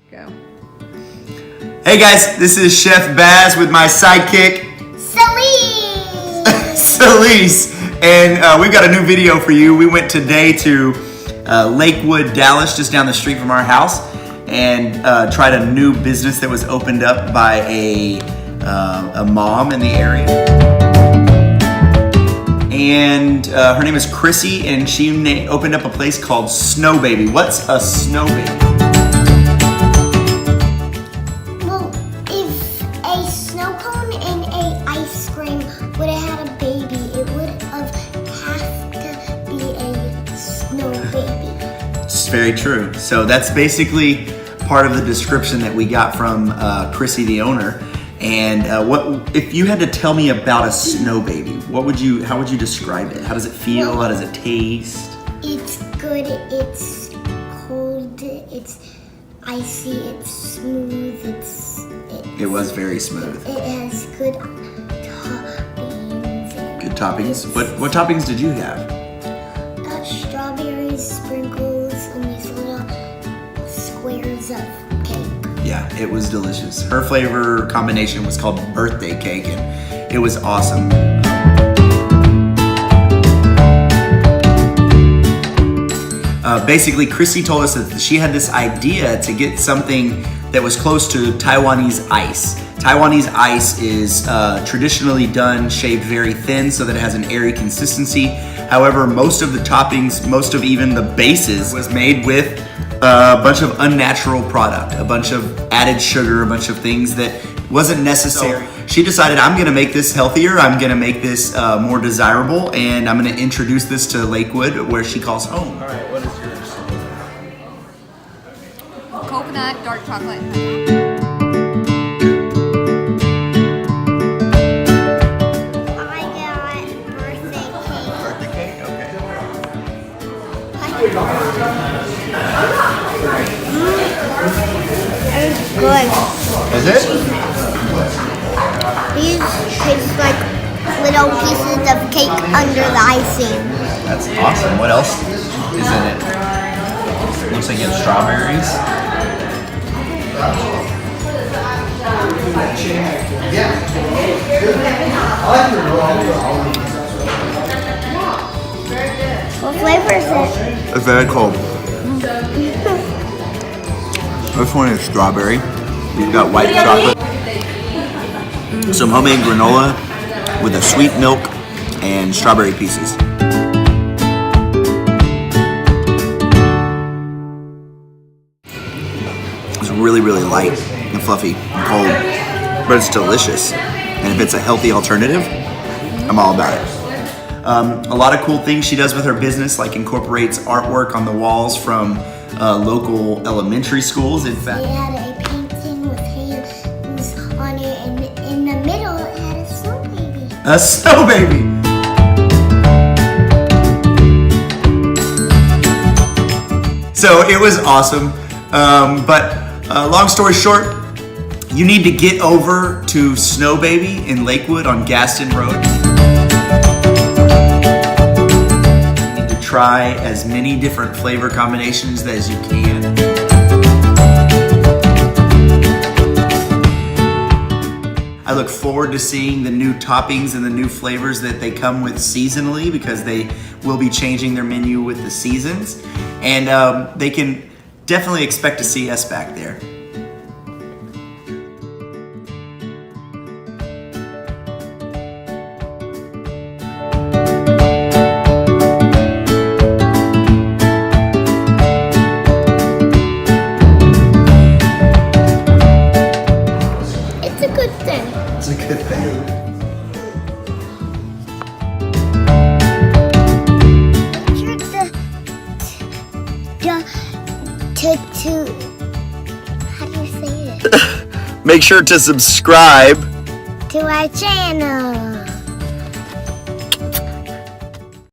Go. Hey guys, this is Chef Baz with my sidekick, Celisse! Celisse. And we've got a new video for you. We went today to Lakewood, Dallas, just down the street from our house, and tried a new business that was opened up by a mom in the area. And her name is Chrissy, and she opened up a place called Snowbaby. What's a Snowbaby? Well, if a snow cone and a ice cream would have had a baby, it would have to be a snow baby. It's very true. So that's basically part of the description that we got from Chrissy, the owner. And what if you had to tell me about a snow baby? How would you describe it? How does it feel? How does it taste? It's good. It's cold. It's icy. It's smooth. It was very smooth. It has good toppings. Good toppings. What toppings did you have? Strawberries, sprinkles, and these little squares of cake. Yeah, it was delicious. Her flavor combination was called birthday cake, and it was awesome. Basically, Chrissy told us that she had this idea to get something that was close to Taiwanese ice. Taiwanese ice is traditionally done, shaved very thin so that it has an airy consistency. However, most of the toppings, most of even the bases was made with a bunch of unnatural product, a bunch of added sugar, a bunch of things that wasn't necessary. So she decided, I'm gonna make this healthier, I'm gonna make this more desirable, and I'm gonna introduce this to Lakewood, where she calls home. All right, what is yours? Coconut, dark chocolate. I got birthday cake. Birthday cake, okay. It's good. Is it? These taste like little pieces of cake under the icing. That's awesome. What else is in it? Looks like you have strawberries. What flavor is it? It's very cold. This one is strawberry. We've got white chocolate. Some homemade granola with a sweet milk and strawberry pieces. It's really, really light and fluffy and cold, but it's delicious. And if it's a healthy alternative, I'm all about it. A lot of cool things she does with her business, like incorporates artwork on the walls from local elementary schools. In fact, It had a painting with hands on it, and in the middle it had a snow baby. a snow baby. So it was awesome. But long story short, you need to get over to Snowbaby in Lakewood on Gaston Road. You need to try as many different flavor combinations as you can. I look forward to seeing the new toppings and the new flavors that they come with seasonally, because they will be changing their menu with the seasons. And they can definitely expect to see us back there. It's a good thing. It's a good thing. How do you say it? Make sure to subscribe To our channel.